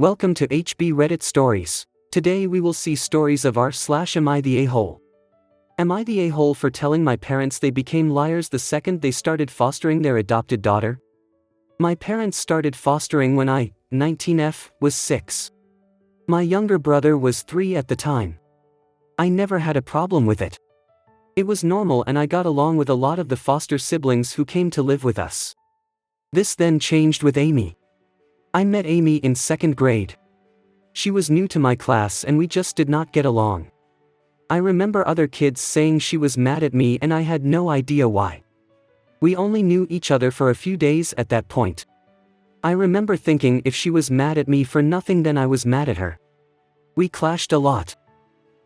Welcome to HB Reddit Stories. Today we will see stories of am I the a-hole? Am I the a-hole for telling my parents they became liars the second they started fostering their adopted daughter? My parents started fostering when I, 19F, was 6. My younger brother was 3 at the time. I never had a problem with it. It was normal and I got along with a lot of the foster siblings who came to live with us. This then changed with Amy. I met Amy in 2nd grade. She was new to my class and we just did not get along. I remember other kids saying she was mad at me and I had no idea why. We only knew each other for a few days at that point. I remember thinking if she was mad at me for nothing then I was mad at her. We clashed a lot.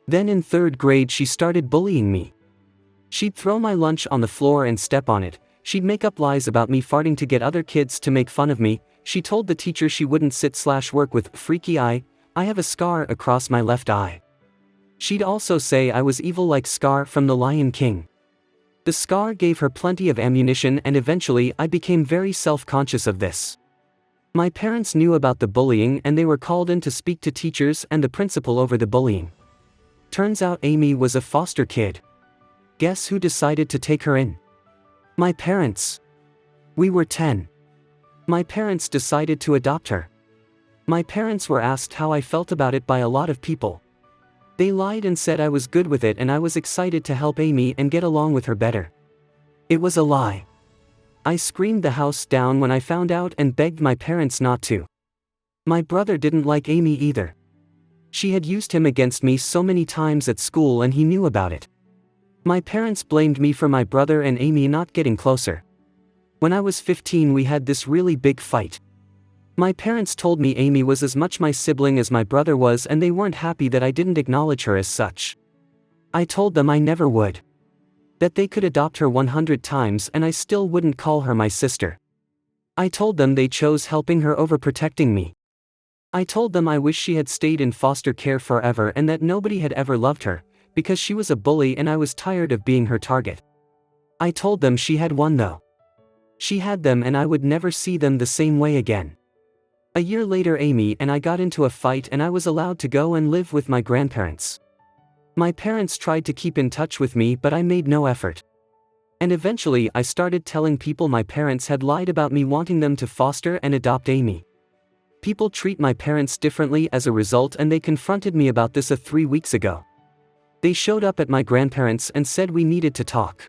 Then in 3rd grade she started bullying me. She'd throw my lunch on the floor and step on it. She'd make up lies about me farting to get other kids to make fun of me. She told the teacher she wouldn't sit/work with freaky eye. I have a scar across my left eye. She'd also say I was evil like Scar from The Lion King. The scar gave her plenty of ammunition and eventually I became very self-conscious of this. My parents knew about the bullying and they were called in to speak to teachers and the principal over the bullying. Turns out Amy was a foster kid. Guess who decided to take her in? My parents. We were 10. My parents decided to adopt her. My parents were asked how I felt about it by a lot of people. They lied and said I was good with it and I was excited to help Amy and get along with her better. It was a lie. I screamed the house down when I found out and begged my parents not to. My brother didn't like Amy either. She had used him against me so many times at school and he knew about it. My parents blamed me for my brother and Amy not getting closer. When I was 15 we had this really big fight. My parents told me Amy was as much my sibling as my brother was and they weren't happy that I didn't acknowledge her as such. I told them I never would. That they could adopt her 100 times and I still wouldn't call her my sister. I told them they chose helping her over protecting me. I told them I wish she had stayed in foster care forever and that nobody had ever loved her, because she was a bully and I was tired of being her target. I told them she had won though. She had them and I would never see them the same way again. A year later Amy and I got into a fight and I was allowed to go and live with my grandparents. My parents tried to keep in touch with me but I made no effort. And eventually I started telling people my parents had lied about me wanting them to foster and adopt Amy. People treat my parents differently as a result and they confronted me about this 3 weeks ago. They showed up at my grandparents and said we needed to talk.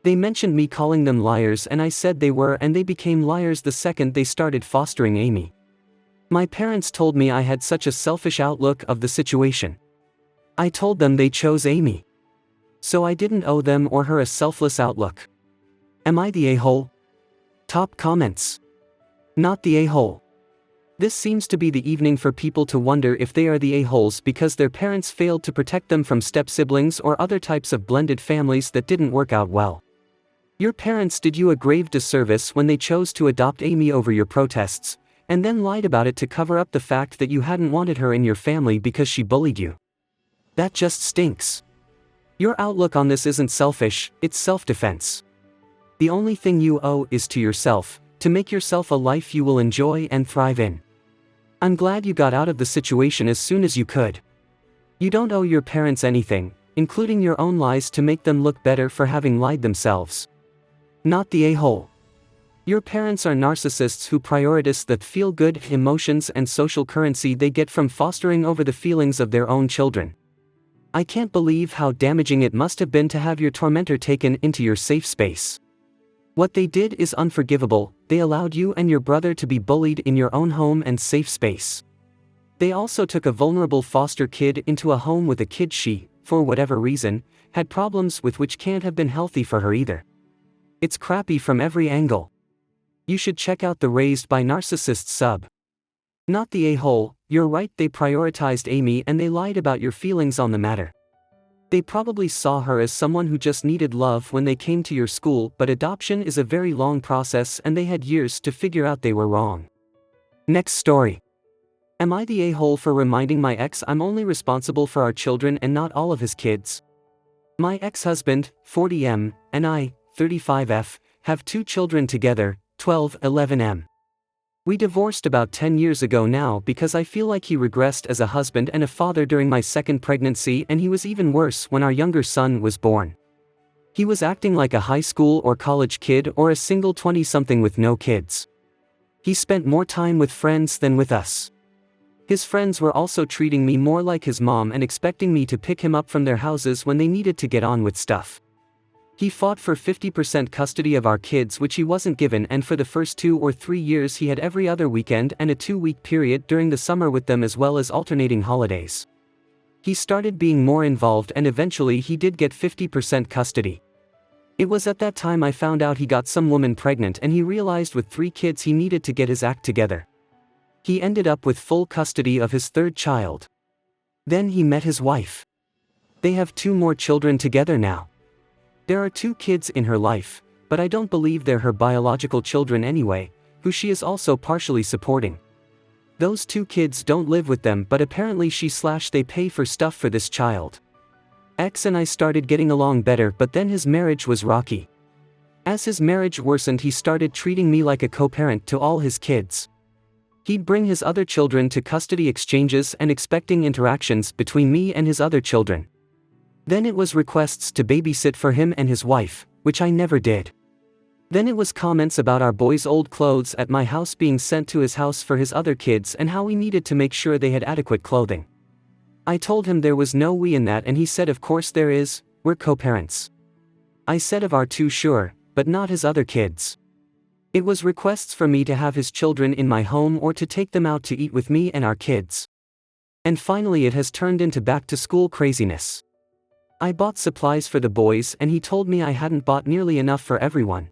They mentioned me calling them liars and I said they were and they became liars the second they started fostering Amy. My parents told me I had such a selfish outlook of the situation. I told them they chose Amy. So I didn't owe them or her a selfless outlook. Am I the a-hole? Top comments. Not the a-hole. This seems to be the evening for people to wonder if they are the a-holes because their parents failed to protect them from step-siblings or other types of blended families that didn't work out well. Your parents did you a grave disservice when they chose to adopt Amy over your protests, and then lied about it to cover up the fact that you hadn't wanted her in your family because she bullied you. That just stinks. Your outlook on this isn't selfish, it's self-defense. The only thing you owe is to yourself, to make yourself a life you will enjoy and thrive in. I'm glad you got out of the situation as soon as you could. You don't owe your parents anything, including your own lies to make them look better for having lied themselves. Not the a-hole. Your parents are narcissists who prioritize the feel-good emotions and social currency they get from fostering over the feelings of their own children. I can't believe how damaging it must have been to have your tormentor taken into your safe space. What they did is unforgivable. They allowed you and your brother to be bullied in your own home and safe space. They also took a vulnerable foster kid into a home with a kid she, for whatever reason, had problems with which can't have been healthy for her either. It's crappy from every angle. You should check out the Raised by Narcissists sub. Not the a-hole, you're right, they prioritized Amy and they lied about your feelings on the matter. They probably saw her as someone who just needed love when they came to your school, but adoption is a very long process and they had years to figure out they were wrong. Next story. Am I the a-hole for reminding my ex I'm only responsible for our children and not all of his kids? My ex-husband, 40M, and I, 35F, have 2 children together, 12, 11M. We divorced about 10 years ago now because I feel like he regressed as a husband and a father during my second pregnancy, and he was even worse when our younger son was born. He was acting like a high school or college kid or a single 20-something with no kids. He spent more time with friends than with us. His friends were also treating me more like his mom and expecting me to pick him up from their houses when they needed to get on with stuff. He fought for 50% custody of our kids, which he wasn't given, and for the first 2 or 3 years he had every other weekend and a 2-week period during the summer with them, as well as alternating holidays. He started being more involved and eventually he did get 50% custody. It was at that time I found out he got some woman pregnant, and he realized with 3 kids he needed to get his act together. He ended up with full custody of his 3rd child. Then he met his wife. They have 2 more children together now. There are 2 kids in her life, but I don't believe they're her biological children anyway, who she is also partially supporting. Those 2 kids don't live with them, but apparently they pay for stuff for this child. X and I started getting along better, but then his marriage was rocky. As his marriage worsened, he started treating me like a co-parent to all his kids. He'd bring his other children to custody exchanges and expecting interactions between me and his other children. Then it was requests to babysit for him and his wife, which I never did. Then it was comments about our boys' old clothes at my house being sent to his house for his other kids and how we needed to make sure they had adequate clothing. I told him there was no we in that, and he said of course there is, we're co-parents. I said of our 2 sure, but not his other kids. It was requests for me to have his children in my home or to take them out to eat with me and our kids. And finally it has turned into back to school craziness. I bought supplies for the boys and he told me I hadn't bought nearly enough for everyone.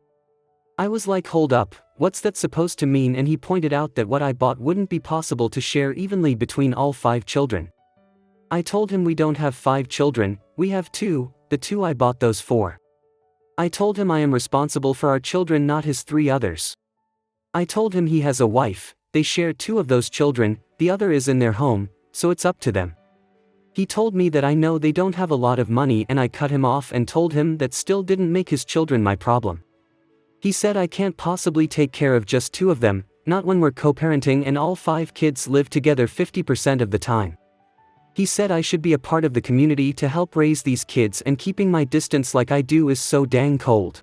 I was like, hold up, what's that supposed to mean? And he pointed out that what I bought wouldn't be possible to share evenly between all 5 children. I told him we don't have 5 children, we have 2, the 2 I bought those for. I told him I am responsible for our children, not his 3 others. I told him he has a wife, they share 2 of those children, the other is in their home, so it's up to them. He told me that I know they don't have a lot of money, and I cut him off and told him that still didn't make his children my problem. He said I can't possibly take care of just 2 of them, not when we're co-parenting and all 5 kids live together 50% of the time. He said I should be a part of the community to help raise these kids, and keeping my distance like I do is so dang cold.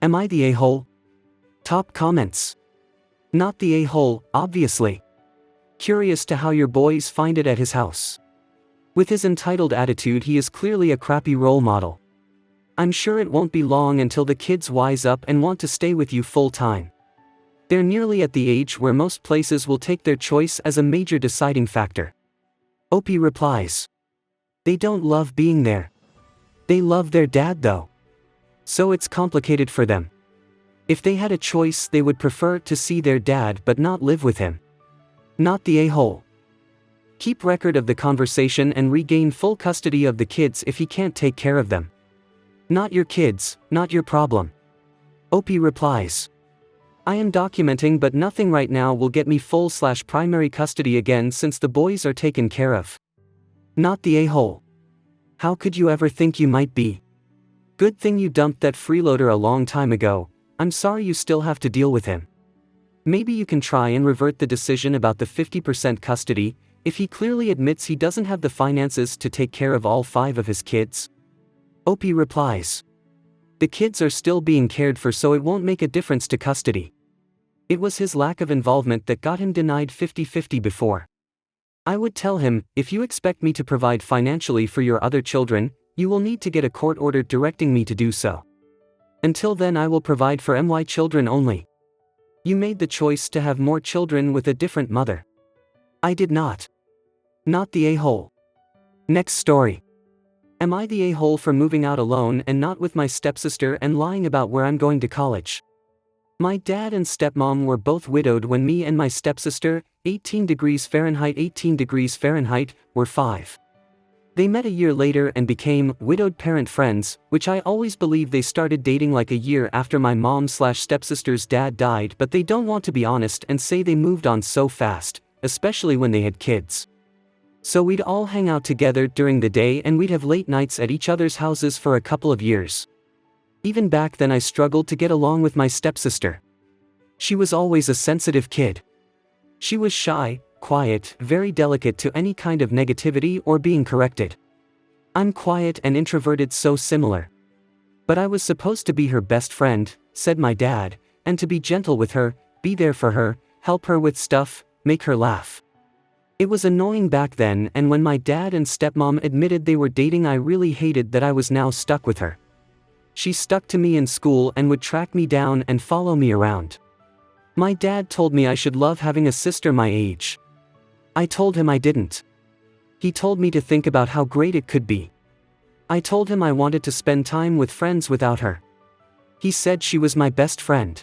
Am I the a-hole? Top comments. Not the a-hole, obviously. Curious to how your boys find it at his house. With his entitled attitude he is clearly a crappy role model. I'm sure it won't be long until the kids wise up and want to stay with you full time. They're nearly at the age where most places will take their choice as a major deciding factor. Opie replies. They don't love being there. They love their dad though. So it's complicated for them. If they had a choice they would prefer to see their dad but not live with him. Not the a-hole. Keep record of the conversation and regain full custody of the kids if he can't take care of them. Not your kids, not your problem. Opie replies. I am documenting, but nothing right now will get me full/primary custody again since the boys are taken care of. Not the a-hole. How could you ever think you might be? Good thing you dumped that freeloader a long time ago. I'm sorry you still have to deal with him. Maybe you can try and revert the decision about the 50% custody, if he clearly admits he doesn't have the finances to take care of all 5 of his kids. Opie replies. The kids are still being cared for, so it won't make a difference to custody. It was his lack of involvement that got him denied 50-50 before. I would tell him, if you expect me to provide financially for your other children, you will need to get a court order directing me to do so. Until then I will provide for my children only. You made the choice to have more children with a different mother. I did not. Not the a-hole. Next story. Am I the a-hole for moving out alone and not with my stepsister and lying about where I'm going to college? My dad and stepmom were both widowed when me and my stepsister, 18 degrees Fahrenheit, were 5. They met a year later and became widowed parent friends, which I always believe they started dating like a year after my mom/stepsister's dad died, but they don't want to be honest and say they moved on so fast, especially when they had kids. So we'd all hang out together during the day and we'd have late nights at each other's houses for a couple of years. Even back then I struggled to get along with my stepsister. She was always a sensitive kid. She was shy, quiet, very delicate to any kind of negativity or being corrected. I'm quiet and introverted, so similar. But I was supposed to be her best friend, said my dad, and to be gentle with her, be there for her, help her with stuff, make her laugh. It was annoying back then, and when my dad and stepmom admitted they were dating, I really hated that I was now stuck with her. She stuck to me in school and would track me down and follow me around. My dad told me I should love having a sister my age. I told him I didn't. He told me to think about how great it could be. I told him I wanted to spend time with friends without her. He said she was my best friend.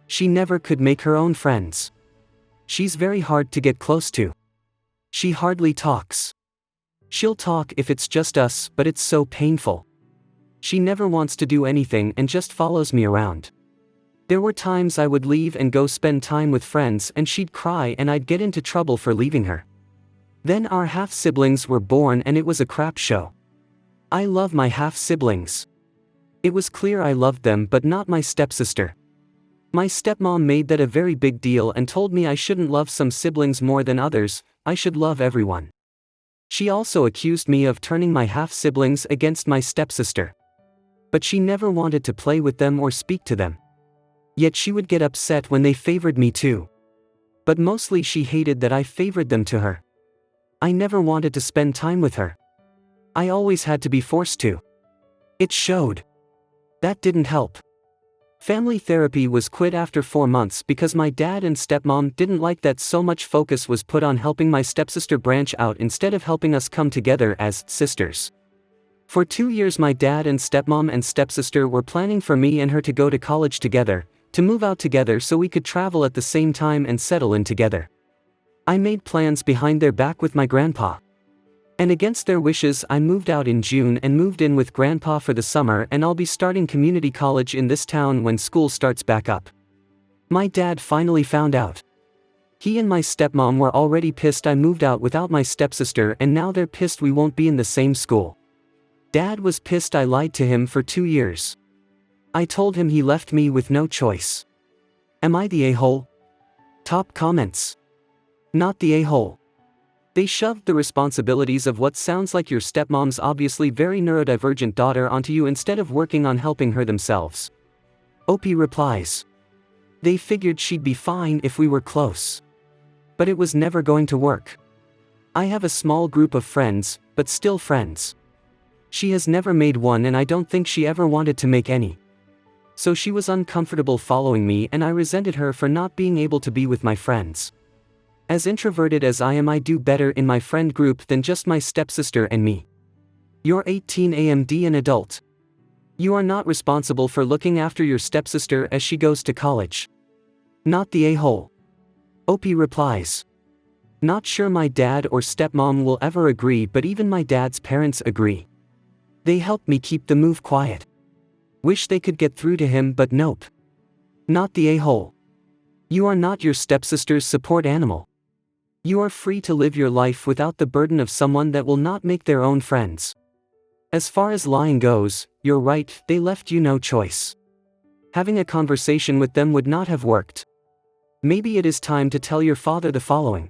She never could make her own friends. She's very hard to get close to. She hardly talks. She'll talk if it's just us, but it's so painful. She never wants to do anything and just follows me around. There were times I would leave and go spend time with friends and she'd cry and I'd get into trouble for leaving her. Then our half-siblings were born and it was a crap show. I love my half-siblings. It was clear I loved them, but not my stepsister. My stepmom made that a very big deal and told me I shouldn't love some siblings more than others, I should love everyone. She also accused me of turning my half-siblings against my stepsister. But she never wanted to play with them or speak to them. Yet she would get upset when they favored me too. But mostly she hated that I favored them to her. I never wanted to spend time with her. I always had to be forced to. It showed. That didn't help. Family therapy was quit after 4 months because my dad and stepmom didn't like that so much focus was put on helping my stepsister branch out instead of helping us come together as sisters. For 2 years my dad and stepmom and stepsister were planning for me and her to go to college together, to move out together so we could travel at the same time and settle in together. I made plans behind their back with my grandpa. And against their wishes I moved out in June and moved in with grandpa for the summer, and I'll be starting community college in this town when school starts back up. My dad finally found out. He and my stepmom were already pissed I moved out without my stepsister, and now they're pissed we won't be in the same school. Dad was pissed I lied to him for 2 years. I told him he left me with no choice. Am I the a-hole? Top comments. Not the a-hole. They shoved the responsibilities of what sounds like your stepmom's obviously very neurodivergent daughter onto you instead of working on helping her themselves. OP replies. They figured she'd be fine if we were close. But it was never going to work. I have a small group of friends, but still friends. She has never made one, and I don't think she ever wanted to make any. So she was uncomfortable following me, and I resented her for not being able to be with my friends. As introverted as I am, I do better in my friend group than just my stepsister and me. You're 18 and an adult. You are not responsible for looking after your stepsister as she goes to college. Not the a-hole. OP replies. Not sure my dad or stepmom will ever agree, but even my dad's parents agree. They helped me keep the move quiet. Wish they could get through to him, but nope. Not the a-hole. You are not your stepsister's support animal. You are free to live your life without the burden of someone that will not make their own friends. As far as lying goes, you're right, they left you no choice. Having a conversation with them would not have worked. Maybe it is time to tell your father the following.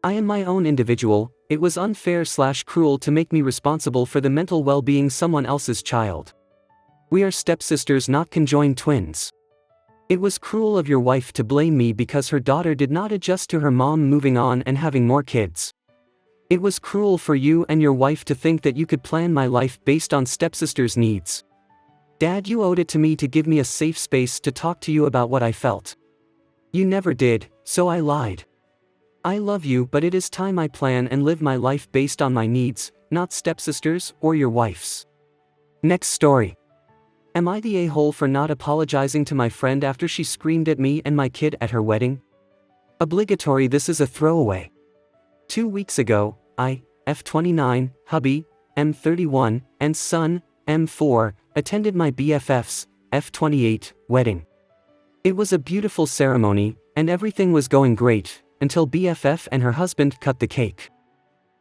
I am my own individual. It was unfair/cruel to make me responsible for the mental well-being someone else's child. We are stepsisters, not conjoined twins. It was cruel of your wife to blame me because her daughter did not adjust to her mom moving on and having more kids. It was cruel for you and your wife to think that you could plan my life based on stepsister's needs. Dad, you owed it to me to give me a safe space to talk to you about what I felt. You never did, so I lied. I love you, but it is time I plan and live my life based on my needs, not stepsister's or your wife's. Next story. Am I the a-hole for not apologizing to my friend after she screamed at me and my kid at her wedding? Obligatory, this is a throwaway. 2 weeks ago, I, F29, hubby, M31, and son, M4, attended my BFF's, F28, wedding. It was a beautiful ceremony, and everything was going great, until BFF and her husband cut the cake.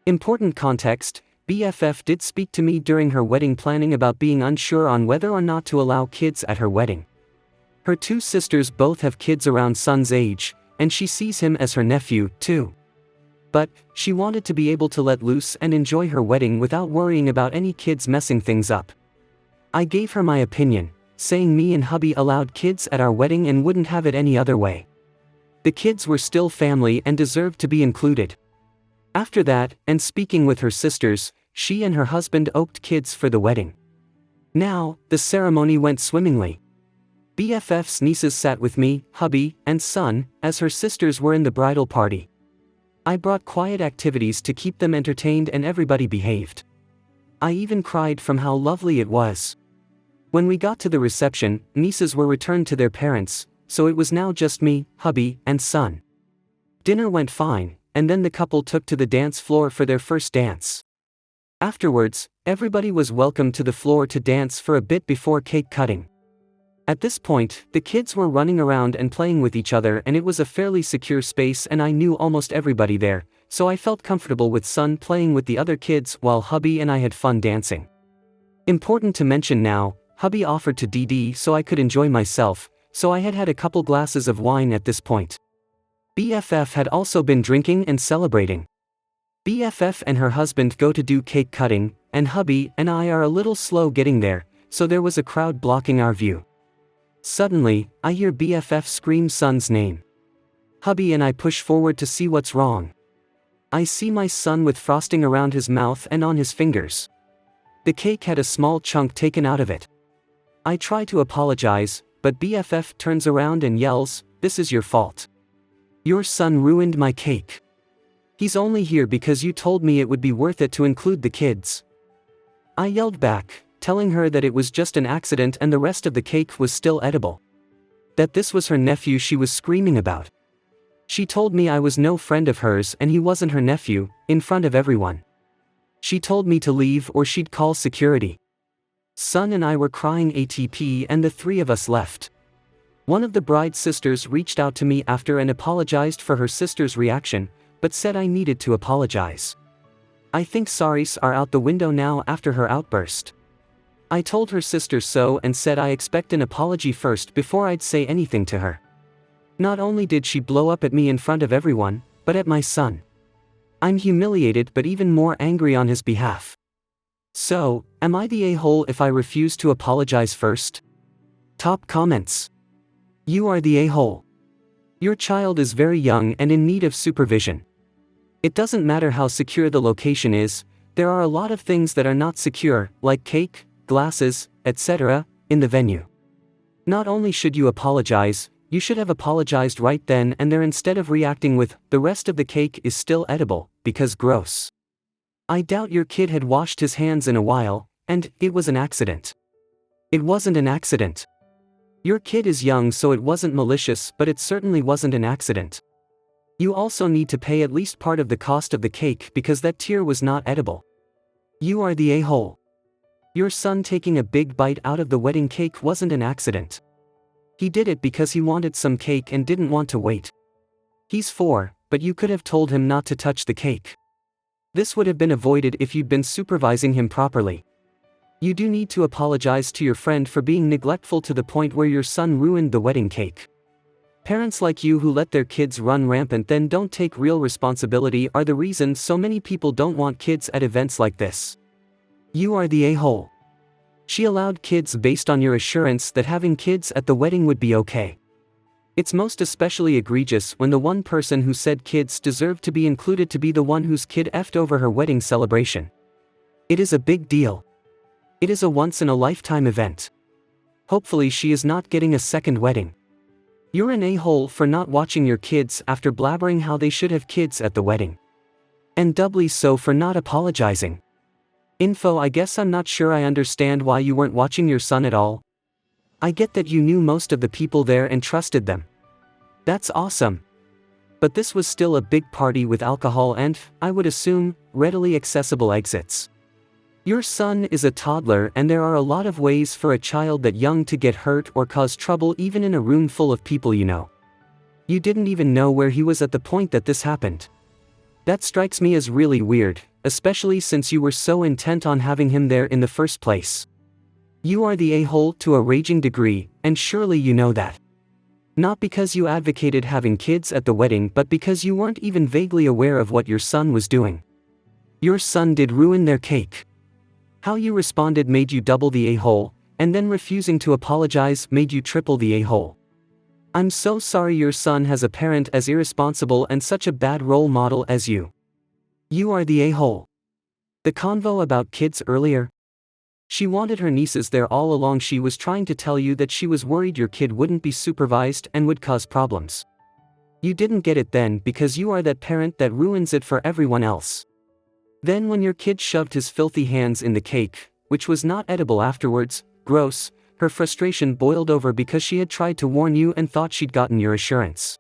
Important context. BFF did speak to me during her wedding planning about being unsure on whether or not to allow kids at her wedding. Her 2 sisters both have kids around son's age, and she sees him as her nephew, too. But, she wanted to be able to let loose and enjoy her wedding without worrying about any kids messing things up. I gave her my opinion, saying me and hubby allowed kids at our wedding and wouldn't have it any other way. The kids were still family and deserved to be included. After that, and speaking with her sisters, she and her husband opted kids for the wedding. Now, the ceremony went swimmingly. BFF's nieces sat with me, hubby, and son, as her sisters were in the bridal party. I brought quiet activities to keep them entertained and everybody behaved. I even cried from how lovely it was. When we got to the reception, nieces were returned to their parents, so it was now just me, hubby, and son. Dinner went fine, and then the couple took to the dance floor for their first dance. Afterwards, everybody was welcomed to the floor to dance for a bit before cake cutting. At this point, the kids were running around and playing with each other, and it was a fairly secure space and I knew almost everybody there, so I felt comfortable with son playing with the other kids while hubby and I had fun dancing. Important to mention now, hubby offered to DD so I could enjoy myself, so I had had a couple glasses of wine at this point. BFF had also been drinking and celebrating. BFF and her husband go to do cake cutting, and hubby and I are a little slow getting there, so there was a crowd blocking our view. Suddenly, I hear BFF scream son's name. Hubby and I push forward to see what's wrong. I see my son with frosting around his mouth and on his fingers. The cake had a small chunk taken out of it. I try to apologize, but BFF turns around and yells, "This is your fault. Your son ruined my cake. He's only here because you told me it would be worth it to include the kids." I yelled back, telling her that it was just an accident and the rest of the cake was still edible. That this was her nephew she was screaming about. She told me I was no friend of hers and he wasn't her nephew, in front of everyone. She told me to leave or she'd call security. Son and I were crying ATP and the three of us left. One of the bride's sisters reached out to me after and apologized for her sister's reaction, but said I needed to apologize. I think sorries are out the window now after her outburst. I told her sister so and said I expect an apology first before I'd say anything to her. Not only did she blow up at me in front of everyone, but at my son. I'm humiliated but even more angry on his behalf. So, am I the a-hole if I refuse to apologize first? Top comments. You are the a-hole. Your child is very young and in need of supervision. It doesn't matter how secure the location is, there are a lot of things that are not secure, like cake, glasses, etc., in the venue. Not only should you apologize, you should have apologized right then and there instead of reacting with, "The rest of the cake is still edible, because gross." I doubt your kid had washed his hands in a while, and it was an accident. It wasn't an accident. Your kid is young so it wasn't malicious, but it certainly wasn't an accident. You also need to pay at least part of the cost of the cake because that tier was not edible. You are the a-hole. Your son taking a big bite out of the wedding cake wasn't an accident. He did it because he wanted some cake and didn't want to wait. He's 4, but you could have told him not to touch the cake. This would have been avoided if you'd been supervising him properly. You do need to apologize to your friend for being neglectful to the point where your son ruined the wedding cake. Parents like you who let their kids run rampant then don't take real responsibility are the reason so many people don't want kids at events like this. You are the a-hole. She allowed kids based on your assurance that having kids at the wedding would be okay. It's most especially egregious when the one person who said kids deserved to be included to be the one whose kid effed over her wedding celebration. It is a big deal. It is a once-in-a-lifetime event. Hopefully she is not getting a second wedding. You're an a-hole for not watching your kids after blabbering how they should have kids at the wedding. And doubly so for not apologizing. Info: I guess I'm not sure I understand why you weren't watching your son at all. I get that you knew most of the people there and trusted them. That's awesome. But this was still a big party with alcohol and, I would assume, readily accessible exits. Your son is a toddler and there are a lot of ways for a child that young to get hurt or cause trouble even in a room full of people you know. You didn't even know where he was at the point that this happened. That strikes me as really weird, especially since you were so intent on having him there in the first place. You are the a-hole to a raging degree, and surely you know that. Not because you advocated having kids at the wedding, but because you weren't even vaguely aware of what your son was doing. Your son did ruin their cake. How you responded made you double the a-hole, and then refusing to apologize made you triple the a-hole. I'm so sorry your son has a parent as irresponsible and such a bad role model as you. You are the a-hole. The convo about kids earlier? She wanted her nieces there all along. She was trying to tell you that she was worried your kid wouldn't be supervised and would cause problems. You didn't get it then because you are that parent that ruins it for everyone else. Then when your kid shoved his filthy hands in the cake, which was not edible afterwards, gross, her frustration boiled over because she had tried to warn you and thought she'd gotten your assurance.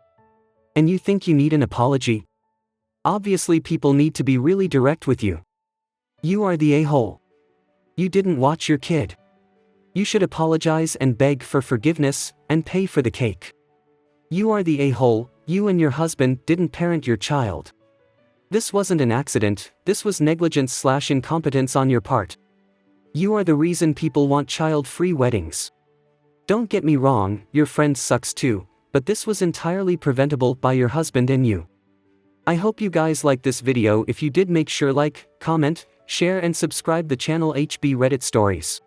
And you think you need an apology? Obviously people need to be really direct with you. You are the a-hole. You didn't watch your kid. You should apologize and beg for forgiveness, and pay for the cake. You are the a-hole. You and your husband didn't parent your child. This wasn't an accident, this was negligence/incompetence on your part. You are the reason people want child-free weddings. Don't get me wrong, your friend sucks too, but this was entirely preventable by your husband and you. I hope you guys liked this video. If you did, make sure like, comment, share and subscribe the channel HB Reddit Stories.